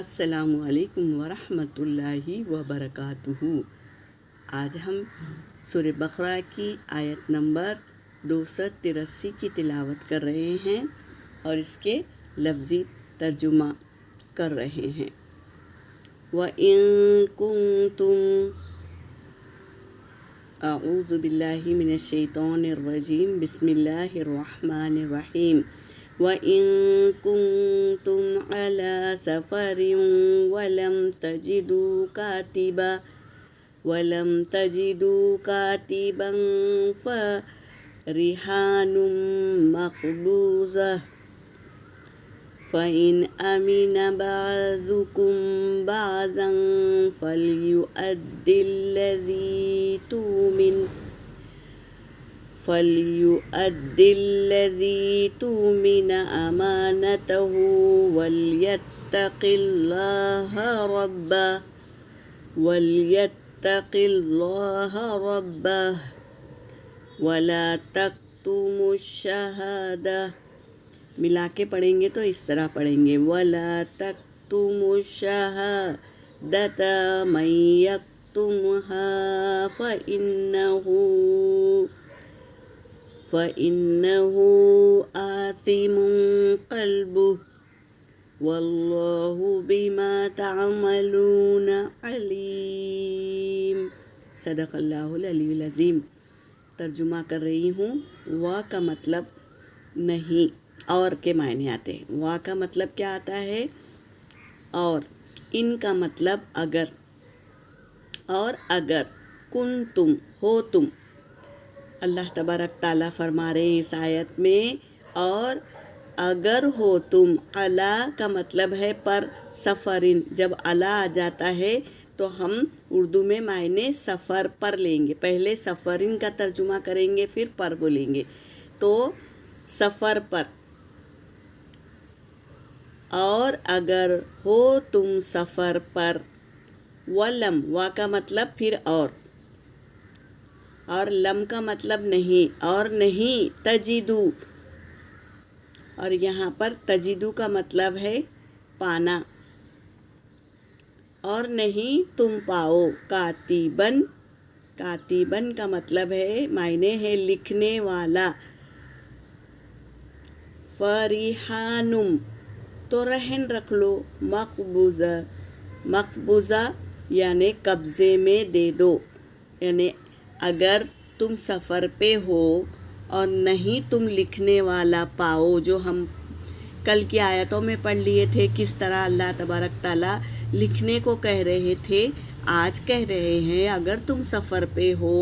السلام علیکم ورحمۃ اللہ وبرکاتہ۔ آج ہم سورہ بقرہ کی آیت نمبر 283 کی تلاوت کر رہے ہیں اور اس کے لفظی ترجمہ کر رہے ہیں۔ وَإِن كُنتُمْ اعوذ باللہ من الشیطان الرجیم بسم اللہ الرحمن الرحیم۔ وَإِن كُنتُمْ عَلَى سَفَرٍ وَلَمْ تَجِدُوا كَاتِبًا فَرِهَانٌ مَقْبُوضَةٌ فَإِنْ أَمِنَ بَعْضُكُمْ بَعْضًا فَلْيُؤَدِّ الَّذِي تُؤْمِنُ أَمَانَتَهُ وَلْيَتَّقِ اللَّهَ رَبَّهُ وَلَا تَكْتُمُوا الشَّهَادَةَ۔ ملا کے پڑھیں گے تو اس طرح پڑھیں گے وَلَا تَكْتُمُوا الشَّهَادَةَ مَن يَكْتُمْهَا فَإِنَّهُ آثِمٌ قَلْبُهُ وَاللَّهُ بِمَا تَعْمَلُونَ عَلِيمٌ۔ صدق اللہ العلی العظیم۔ ترجمہ کر رہی ہوں۔ وا کا مطلب نہیں اور کے معنی آتے ہیں۔ وا کا مطلب کیا آتا ہے؟ اور۔ ان کا مطلب اگر، اور اگر کن تم ہو تم۔ اللہ تبارک تعالیٰ فرما رہے ہیں اس آیت میں اور اگر ہو تم۔ علا کا مطلب ہے پر، سفرن جب علا آ جاتا ہے تو ہم اردو میں معنی سفر پر لیں گے، پہلے سفرن کا ترجمہ کریں گے پھر پر بولیں گے، تو سفر پر۔ اور اگر ہو تم سفر پر۔ ولم وا کا مطلب پھر اور لم کا مطلب نہیں اور نہیں تجدو، اور یہاں پر تجدو کا مطلب ہے پانا، اور نہیں تم پاؤ۔ کاتبن کا مطلب ہے معنی ہے لکھنے والا۔ فریحانم تو رہن رکھ لو، مقبوضہ یعنی قبضے میں دے دو، یعنی اگر تم سفر پہ ہو اور نہیں تم لکھنے والا پاؤ، جو ہم کل کی آیتوں میں پڑھ لیے تھے کس طرح اللہ تبارک تعالیٰ لکھنے کو کہہ رہے تھے، آج کہہ رہے ہیں اگر تم سفر پہ ہو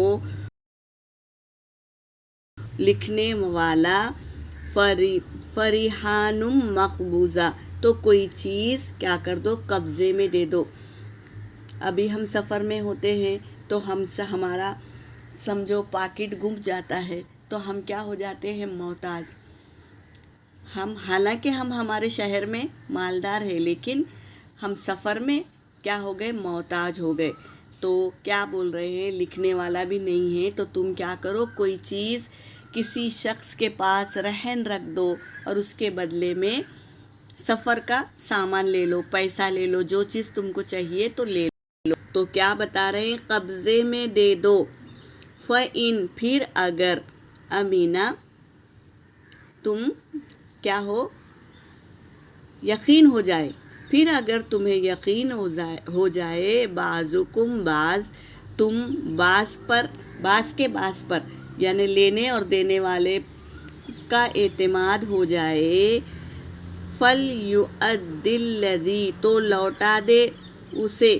لکھنے والا فریحانم مقبوضہ تو کوئی چیز کیا کر دو، قبضے میں دے دو۔ ابھی ہم سفر میں ہوتے ہیں تو ہمارا سمجھو پاکٹ گم جاتا ہے تو ہم کیا ہو جاتے ہیں، محتاج۔ حالانکہ ہم ہمارے شہر میں مالدار ہیں لیکن ہم سفر میں کیا ہو گئے، محتاج ہو گئے۔ تو کیا بول رہے ہیں، لکھنے والا بھی نہیں ہے تو تم کیا کرو، کوئی چیز کسی شخص کے پاس رہن رکھ دو اور اس کے بدلے میں سفر کا سامان لے لو، پیسہ لے لو، جو چیز تم کو چاہیے تو لے لو۔ تو کیا بتا رہے ہیں، قبضے میں دے دو۔ فَإِن پھر اگر، امینا تم کیا ہو، یقین ہو جائے، پھر اگر تمہیں یقین ہو جائے، بعضکم بعض، تم بعض پر، بعض کے بعض پر یعنی لینے اور دینے والے کا اعتماد ہو جائے، فَلْيُؤَدِّ الَّذِي تو لوٹا دے اسے،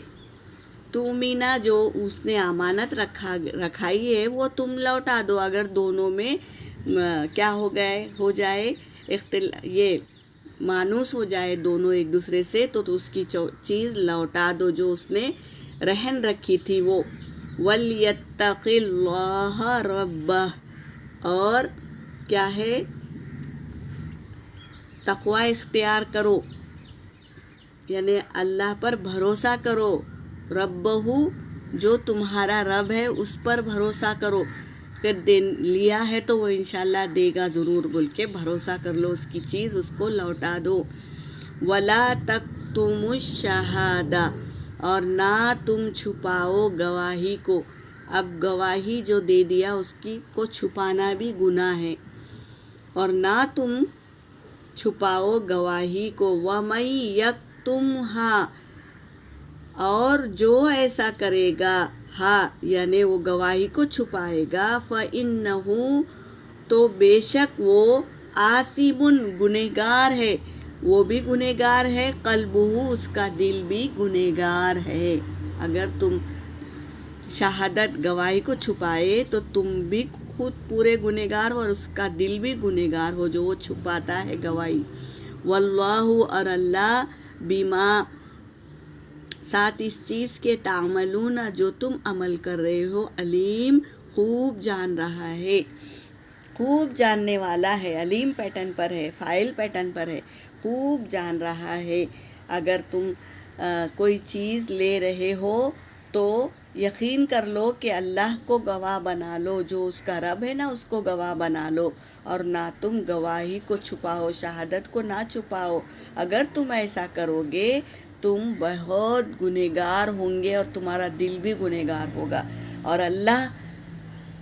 تُؤْمِنَ جو اس نے امانت رکھائی ہے وہ تم لوٹا دو۔ اگر دونوں میں کیا ہو جائے یہ مانوس ہو جائے دونوں ایک دوسرے سے تو اس کی چیز لوٹا دو جو اس نے رہن رکھی تھی وہ۔ وَلْيَتَّقِ اللَّهَ رَبَّهُ اور کیا ہے، تقوی اختیار کرو یعنی اللہ پر بھروسہ کرو، ربہ جو تمہارا رب ہے اس پر بھروسہ کرو، اگر لیا ہے تو وہ انشاءاللہ دے گا ضرور بول کے بھروسہ کر لو، اس کی چیز اس کو لوٹا دو۔ وَلَا تَكْتُمُوا تکتم الشہادہ، اور نہ تم چھپاؤ گواہی کو۔ اب گواہی جو دے دیا اس کی کو چھپانا بھی گناہ ہے، اور نہ تم چھپاؤ گواہی کو۔ وَمَن یکتمھا، اور جو ایسا کرے گا، ہاں یعنی وہ گواہی کو چھپائے گا، فَإِنَّهُ، تو بے شک وہ آثم، گنہگار ہے، وہ بھی گنہگار ہے، قلبہ، اس کا دل بھی گنہگار ہے۔ اگر تم شہادت گواہی کو چھپائے تو تم بھی خود پورے گنہگار ہو اور اس کا دل بھی گنہگار ہو جو وہ چھپاتا ہے گواہی۔ واللہ، اور اللہ، بما، ساتھ اس چیز کے، تعملون، جو تم عمل کر رہے ہو، علیم، خوب جان رہا ہے، خوب جاننے والا ہے۔ علیم پیٹرن پر ہے، فاعل پیٹرن پر ہے، خوب جان رہا ہے۔ اگر تم کوئی چیز لے رہے ہو تو یقین کر لو کہ اللہ کو گواہ بنا لو، جو اس کا رب ہے نا اس کو گواہ بنا لو، اور نہ تم گواہی کو چھپاؤ، شہادت کو نہ چھپاؤ۔ اگر تم ایسا کرو گے تم بہت گنہگار ہوں گے اور تمہارا دل بھی گنہگار ہوگا، اور اللہ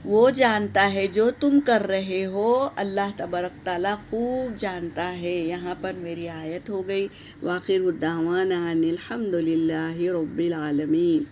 وہ جانتا ہے جو تم کر رہے ہو، اللہ تبارک تعالیٰ خوب جانتا ہے۔ یہاں پر میری آیت ہو گئی۔ وآخر الدعوانا ان الحمد للہ رب العالمین۔